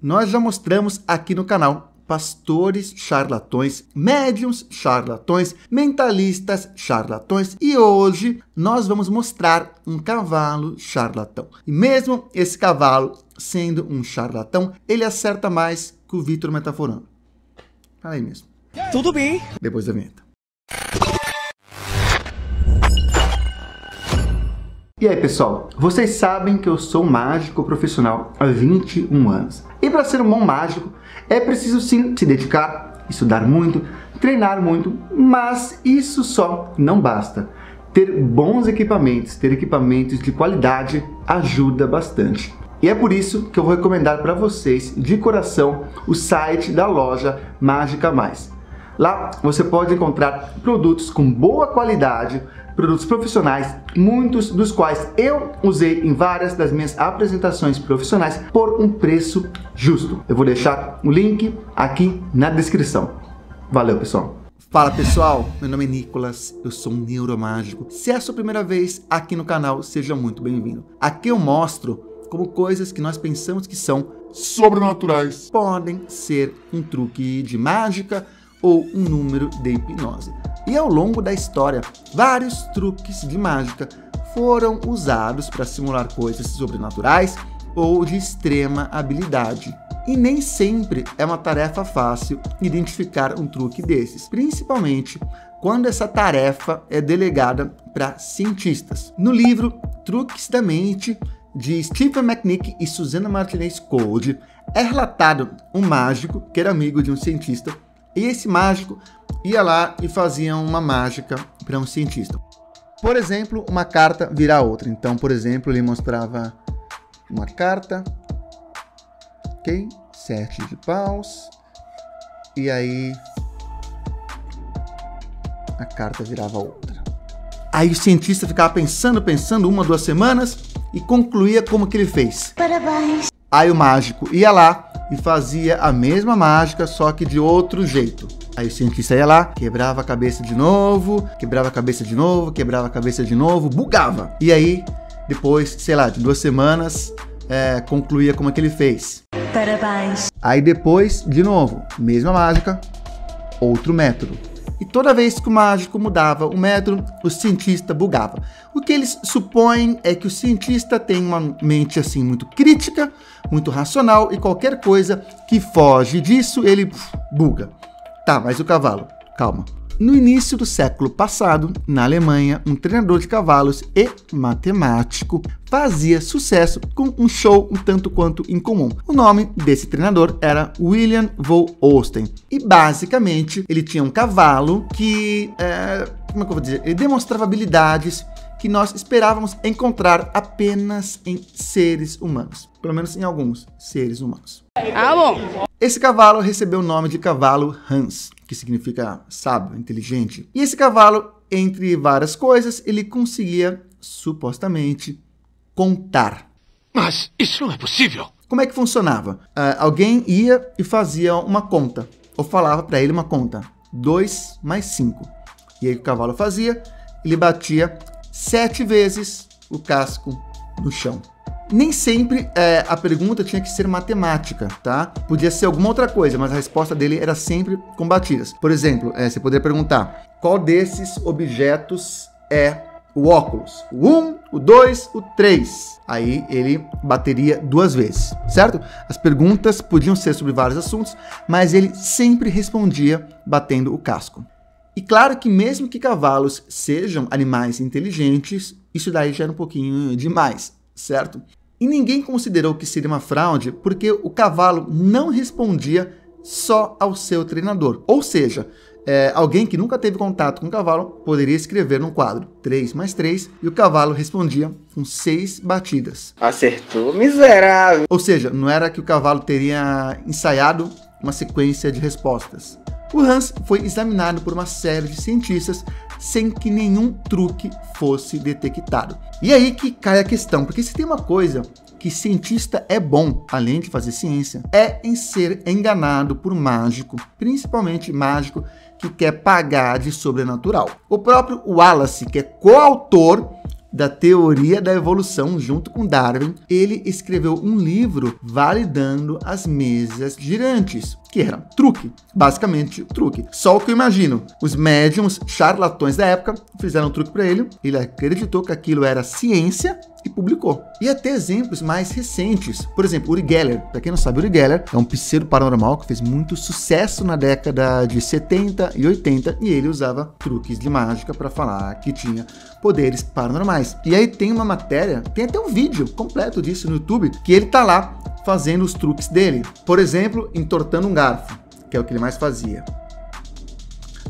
Nós já mostramos aqui no canal pastores charlatões, médiums charlatões, mentalistas charlatões e hoje nós vamos mostrar um cavalo charlatão. E mesmo esse cavalo sendo um charlatão, ele acerta mais que o Vitor metaforando. Fala aí mesmo. Tudo bem. Depois da vinheta. E aí pessoal, vocês sabem que eu sou mágico profissional há 21 anos. E para ser um bom mágico, é preciso sim se dedicar, estudar muito, treinar muito, mas isso só não basta. Ter bons equipamentos, ter equipamentos de qualidade ajuda bastante. E é por isso que eu vou recomendar para vocês, de coração, o site da loja Mágica Mais. Lá você pode encontrar produtos com boa qualidade, produtos profissionais, muitos dos quais eu usei em várias das minhas apresentações profissionais por um preço justo. Eu vou deixar o link aqui na descrição. Valeu, pessoal! Fala pessoal, meu nome é Nicolas, eu sou um neuromágico. Se é a sua primeira vez aqui no canal, seja muito bem-vindo. Aqui eu mostro como coisas que nós pensamos que são sobrenaturais podem ser um truque de mágica ou um número de hipnose. E ao longo da história, vários truques de mágica foram usados para simular coisas sobrenaturais ou de extrema habilidade. E nem sempre é uma tarefa fácil identificar um truque desses, principalmente quando essa tarefa é delegada para cientistas. No livro Truques da Mente, de Stephen McNick e Susannah Martinez-Code, é relatado um mágico que era amigo de um cientista. E esse mágico ia lá e fazia uma mágica para um cientista. Por exemplo, uma carta virar outra. Então, por exemplo, ele mostrava uma carta, ok? 7 de paus. E aí a carta virava outra. Aí o cientista ficava pensando 1 ou 2 semanas e concluía como que ele fez. Parabéns! Aí o mágico ia lá e fazia a mesma mágica, só que de outro jeito. Aí o cientista ia lá, quebrava a cabeça de novo, quebrava a cabeça de novo, quebrava a cabeça de novo, bugava. E aí, depois, sei lá, de 2 semanas, concluía como é que ele fez. Parabéns! Aí depois, de novo, mesma mágica, outro método. E toda vez que o mágico mudava o método, o cientista bugava. O que eles supõem é que o cientista tem uma mente assim muito crítica, muito racional, e qualquer coisa que foge disso, ele buga. Tá, mas o cavalo? Calma. No início do século passado, na Alemanha, um treinador de cavalos e matemático fazia sucesso com um show um tanto quanto incomum. O nome desse treinador era William von Osten. E basicamente, ele tinha um cavalo que, como é que eu vou dizer? Ele demonstrava habilidades que nós esperávamos encontrar apenas em seres humanos. Pelo menos em alguns seres humanos. Ah, bom. Esse cavalo recebeu o nome de cavalo Hans, que significa sábio, inteligente. E esse cavalo, entre várias coisas, ele conseguia, supostamente, contar. Mas isso não é possível! Como é que funcionava? Alguém ia e fazia uma conta, ou falava para ele uma conta. 2 mais 5. E aí o cavalo fazia, ele batia 7 vezes o casco no chão. Nem sempre a pergunta tinha que ser matemática, tá? Podia ser alguma outra coisa, mas a resposta dele era sempre com batidas. Por exemplo, você poderia perguntar: qual desses objetos é o óculos? O 1, o 2, o 3. Aí ele bateria 2 vezes, certo? As perguntas podiam ser sobre vários assuntos, mas ele sempre respondia batendo o casco. E claro que mesmo que cavalos sejam animais inteligentes, isso daí já era um pouquinho demais, certo? E ninguém considerou que seria uma fraude porque o cavalo não respondia só ao seu treinador. Ou seja, alguém que nunca teve contato com o cavalo poderia escrever num quadro 3 mais 3 e o cavalo respondia com 6 batidas. Acertou, miserável. Ou seja, não era que o cavalo teria ensaiado uma sequência de respostas. O Hans foi examinado por uma série de cientistas sem que nenhum truque fosse detectado. E aí que cai a questão, porque se tem uma coisa que cientista é bom, além de fazer ciência, é em ser enganado por mágico, principalmente mágico que quer pagar de sobrenatural. O próprio Wallace, que é coautor da teoria da evolução junto com Darwin, ele escreveu um livro validando as mesas girantes, que era truque, basicamente truque. Só o que eu imagino, os médiums charlatões da época fizeram um truque para ele acreditou que aquilo era ciência e publicou. E até exemplos mais recentes, por exemplo, Uri Geller. Para quem não sabe, Uri Geller é um pseudo paranormal que fez muito sucesso na década de 70 e 80 e ele usava truques de mágica para falar que tinha poderes paranormais. E aí tem uma matéria, tem até um vídeo completo disso no YouTube, que ele tá lá fazendo os truques dele. Por exemplo, entortando um garfo, que é o que ele mais fazia.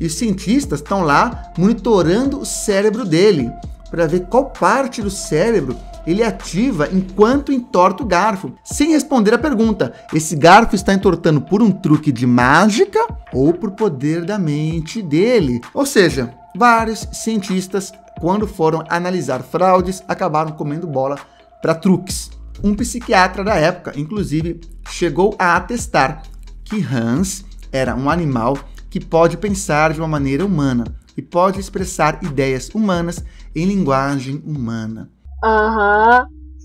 E os cientistas estão lá monitorando o cérebro dele para ver qual parte do cérebro ele ativa enquanto entorta o garfo, sem responder a pergunta: esse garfo está entortando por um truque de mágica ou por poder da mente dele? Ou seja, vários cientistas, quando foram analisar fraudes, acabaram comendo bola para truques. Um psiquiatra da época, inclusive, chegou a atestar que Hans era um animal que pode pensar de uma maneira humana e pode expressar ideias humanas em linguagem humana.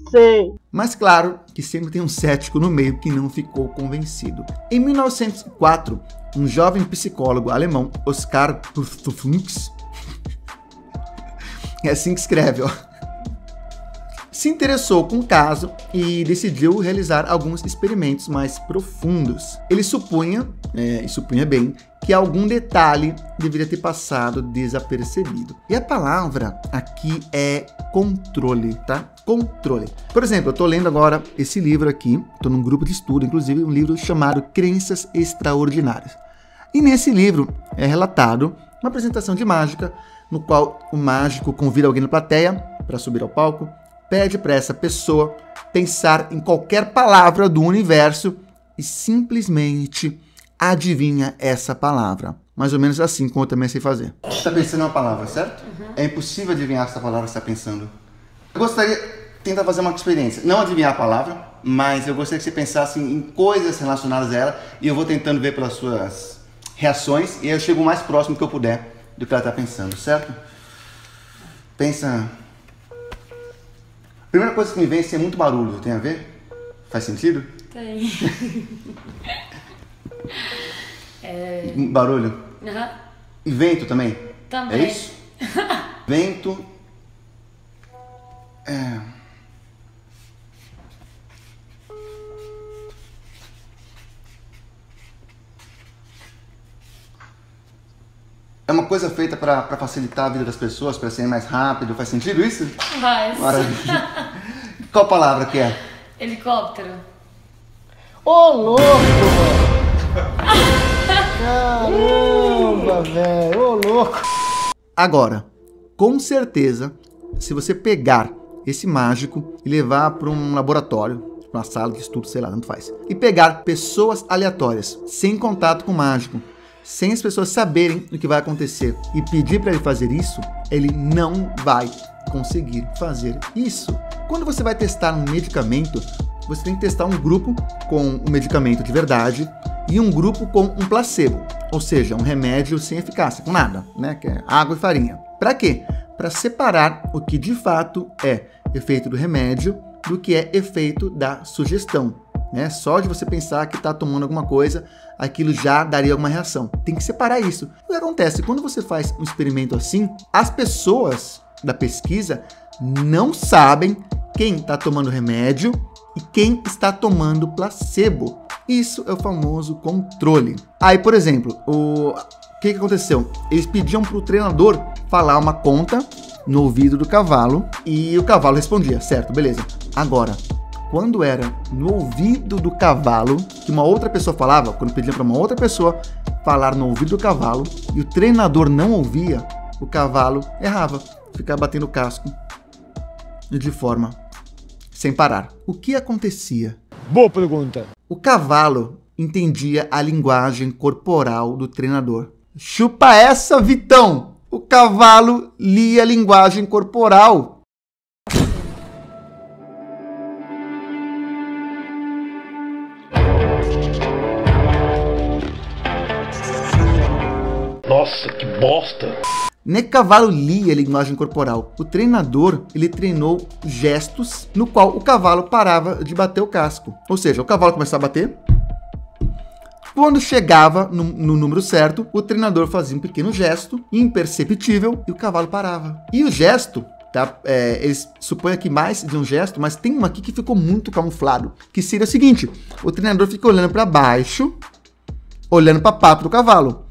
Sei. Mas claro que sempre tem um cético no meio que não ficou convencido. Em 1904, um jovem psicólogo alemão, Oskar Pflunks, é assim que escreve, ó, se interessou com o caso e decidiu realizar alguns experimentos mais profundos. Ele supunha, e supunha bem, que algum detalhe deveria ter passado desapercebido. E a palavra aqui é controle, tá? Controle. Por exemplo, eu tô lendo agora esse livro aqui, tô num grupo de estudo, inclusive um livro chamado Crenças Extraordinárias. E nesse livro é relatado uma apresentação de mágica, no qual o mágico convida alguém na plateia para subir ao palco, pede para essa pessoa pensar em qualquer palavra do universo e simplesmente adivinha essa palavra. Mais ou menos assim como eu também sei fazer. Você está pensando em uma palavra, certo? É impossível adivinhar essa palavra que você está pensando. Eu gostaria de tentar fazer uma experiência. Não adivinhar a palavra, mas eu gostaria que você pensasse em coisas relacionadas a ela e eu vou tentando ver pelas suas reações e eu chego o mais próximo que eu puder do que ela está pensando, certo? Pensa... Primeira coisa que me vem é ser muito barulho, tem a ver? Faz sentido? Tem. Barulho? Uhum. E vento também? Também. É isso? Vento... É uma coisa feita para facilitar a vida das pessoas, para ser mais rápido. Faz sentido isso? Faz. Maravilha. Qual palavra que é? Helicóptero. Ô, louco! Caramba, velho! Ô, louco! Agora, com certeza, se você pegar esse mágico e levar para um laboratório, uma sala de estudo, sei lá, tanto faz, e pegar pessoas aleatórias, sem contato com o mágico, sem as pessoas saberem o que vai acontecer e pedir para ele fazer isso, ele não vai conseguir fazer isso. Quando você vai testar um medicamento, você tem que testar um grupo com um medicamento de verdade e um grupo com um placebo, ou seja, um remédio sem eficácia, com nada, né? Que é água e farinha. Para quê? Para separar o que de fato é efeito do remédio do que é efeito da sugestão. Né? Só de você pensar que está tomando alguma coisa, aquilo já daria alguma reação. Tem que separar isso. O que acontece? Quando você faz um experimento assim, as pessoas da pesquisa não sabem quem está tomando remédio e quem está tomando placebo. Isso é o famoso controle. Aí, por exemplo, o que aconteceu? Eles pediam para o treinador falar uma conta no ouvido do cavalo e o cavalo respondia, certo, beleza. Agora, quando era no ouvido do cavalo, que uma outra pessoa falava, quando pediam para uma outra pessoa falar no ouvido do cavalo, e o treinador não ouvia, o cavalo errava, ficava batendo o casco de forma sem parar. O que acontecia? Boa pergunta. O cavalo entendia a linguagem corporal do treinador. Chupa essa, Vitão! O cavalo lia a linguagem corporal. Nossa, que bosta! Nem cavalo lia a linguagem corporal. O treinador, ele treinou gestos no qual o cavalo parava de bater o casco. Ou seja, o cavalo começava a bater. Quando chegava no número certo, o treinador fazia um pequeno gesto, imperceptível, e o cavalo parava. E o gesto, tá? Eles supõem aqui mais de um gesto, mas tem um aqui que ficou muito camuflado, que seria o seguinte: o treinador fica olhando para baixo, olhando para a pata do cavalo,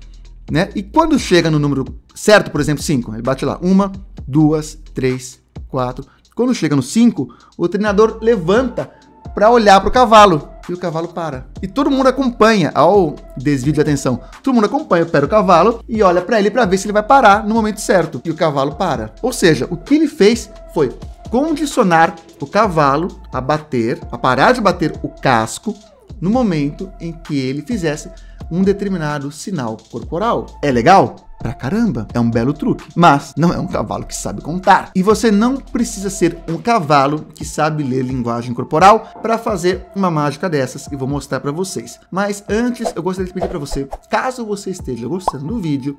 né? E quando chega no número certo, por exemplo, 5, ele bate lá, 1, 2, 3, 4. Quando chega no 5, o treinador levanta para olhar para o cavalo e o cavalo para. E todo mundo acompanha, ao desvio de atenção, todo mundo acompanha o pé do cavalo e olha para ele para ver se ele vai parar no momento certo. E o cavalo para. Ou seja, o que ele fez foi condicionar o cavalo a parar de bater o casco no momento em que ele fizesse um determinado sinal corporal. É legal? Pra caramba, é um belo truque, mas não é um cavalo que sabe contar. E você não precisa ser um cavalo que sabe ler linguagem corporal para fazer uma mágica dessas, e vou mostrar para vocês. Mas antes, eu gostaria de pedir para você, caso você esteja gostando do vídeo,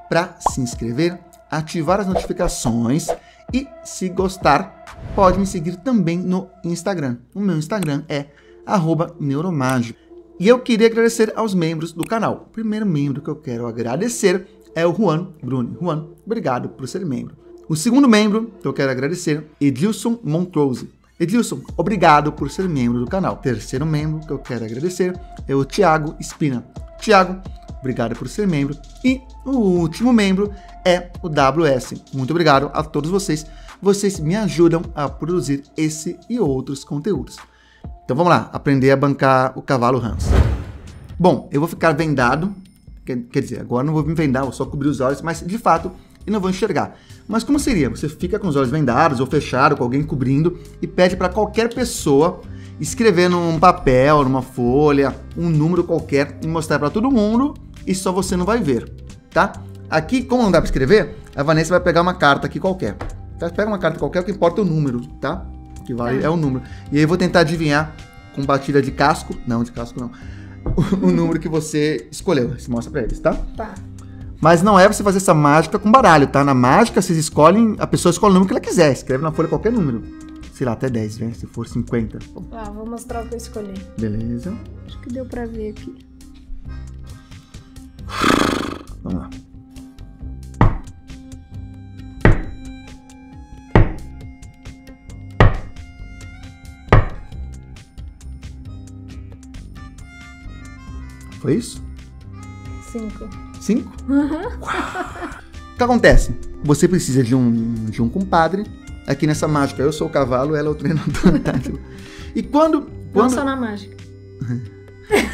para se inscrever, ativar as notificações e, se gostar, pode me seguir também no Instagram. O meu Instagram é @neuromágico. E eu queria agradecer aos membros do canal. O primeiro membro que eu quero agradecer é o Juan Bruni. Juan, obrigado por ser membro. O segundo membro que eu quero agradecer é Edilson Montrose. Edilson, obrigado por ser membro do canal. O terceiro membro que eu quero agradecer é o Thiago Espina. Thiago, obrigado por ser membro. E o último membro é o WS. Muito obrigado a todos vocês. Vocês me ajudam a produzir esse e outros conteúdos. Então vamos lá, aprender a bancar o cavalo Hans. Bom, eu vou ficar vendado. Quer dizer, agora não vou me vendar, vou só cobrir os olhos, mas de fato eu não vou enxergar. Mas como seria? Você fica com os olhos vendados ou fechado, com alguém cobrindo, e pede para qualquer pessoa escrever num papel, numa folha, um número qualquer e mostrar para todo mundo, e só você não vai ver, tá? Aqui, como não dá para escrever, a Vanessa vai pegar uma carta aqui qualquer. Tá? Pega uma carta qualquer, o que importa é o número, tá? O que vale é o número. E aí eu vou tentar adivinhar com batida de casco, não, de casco não, o número que você escolheu. Você mostra pra eles, tá? Tá. Mas não é você fazer essa mágica com baralho, tá? Na mágica, vocês escolhem, a pessoa escolhe o número que ela quiser. Escreve na folha qualquer número. Sei lá, até 10, né? Se for 50. Vou mostrar o que eu escolhi. Beleza. Acho que deu pra ver aqui. Vamos lá. Foi isso? 5. 5? O que acontece? Você precisa de um compadre. Aqui nessa mágica, eu sou o cavalo, ela é o treinador. E quando... Não só na mágica.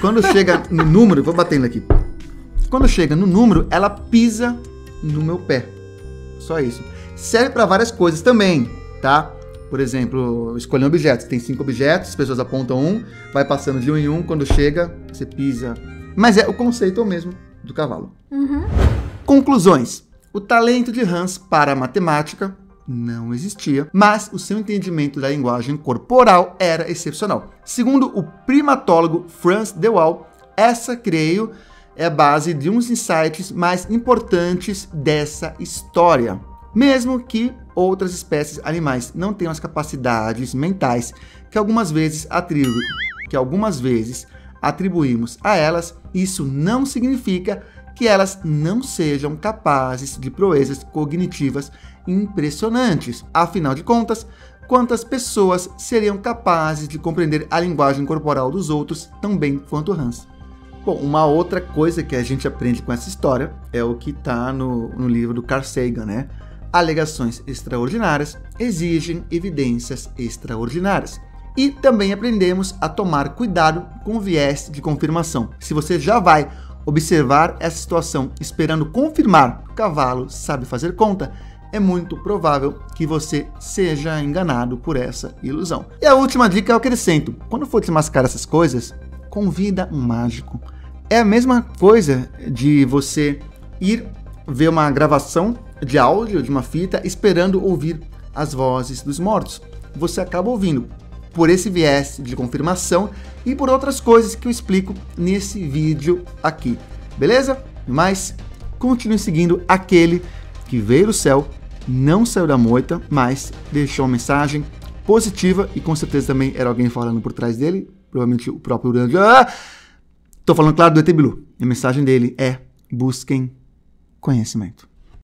Quando chega no número, vou batendo aqui. Quando chega no número, ela pisa no meu pé. Só isso. Serve para várias coisas também, tá? Por exemplo, escolher objetos. Tem 5 objetos, as pessoas apontam um, vai passando de um em um, quando chega, você pisa. Mas o conceito é o mesmo do cavalo. Conclusões. O talento de Hans para a matemática não existia, mas o seu entendimento da linguagem corporal era excepcional. Segundo o primatólogo Frans de Waal, essa, creio, é a base de uns insights mais importantes dessa história. Mesmo que outras espécies animais não tenham as capacidades mentais que algumas vezes atribuímos a elas, isso não significa que elas não sejam capazes de proezas cognitivas impressionantes. Afinal de contas, quantas pessoas seriam capazes de compreender a linguagem corporal dos outros tão bem quanto Hans? Bom, uma outra coisa que a gente aprende com essa história é o que está no livro do Carl Sagan, né? Alegações extraordinárias exigem evidências extraordinárias. E também aprendemos a tomar cuidado com o viés de confirmação. Se você já vai observar essa situação esperando confirmar que o cavalo sabe fazer conta, é muito provável que você seja enganado por essa ilusão. E a última dica é o que acrescento. Quando for desmascarar essas coisas, convida um mágico. É a mesma coisa de você ir ver uma gravação de áudio de uma fita esperando ouvir as vozes dos mortos. Você acaba ouvindo por esse viés de confirmação e por outras coisas que eu explico nesse vídeo aqui, beleza? Mas continue seguindo aquele que veio do céu, não saiu da moita, mas deixou uma mensagem positiva e com certeza também era alguém falando por trás dele, provavelmente o próprio Urânio. Tô falando, claro, do ET Bilu. A mensagem dele é: busquem conhecimento.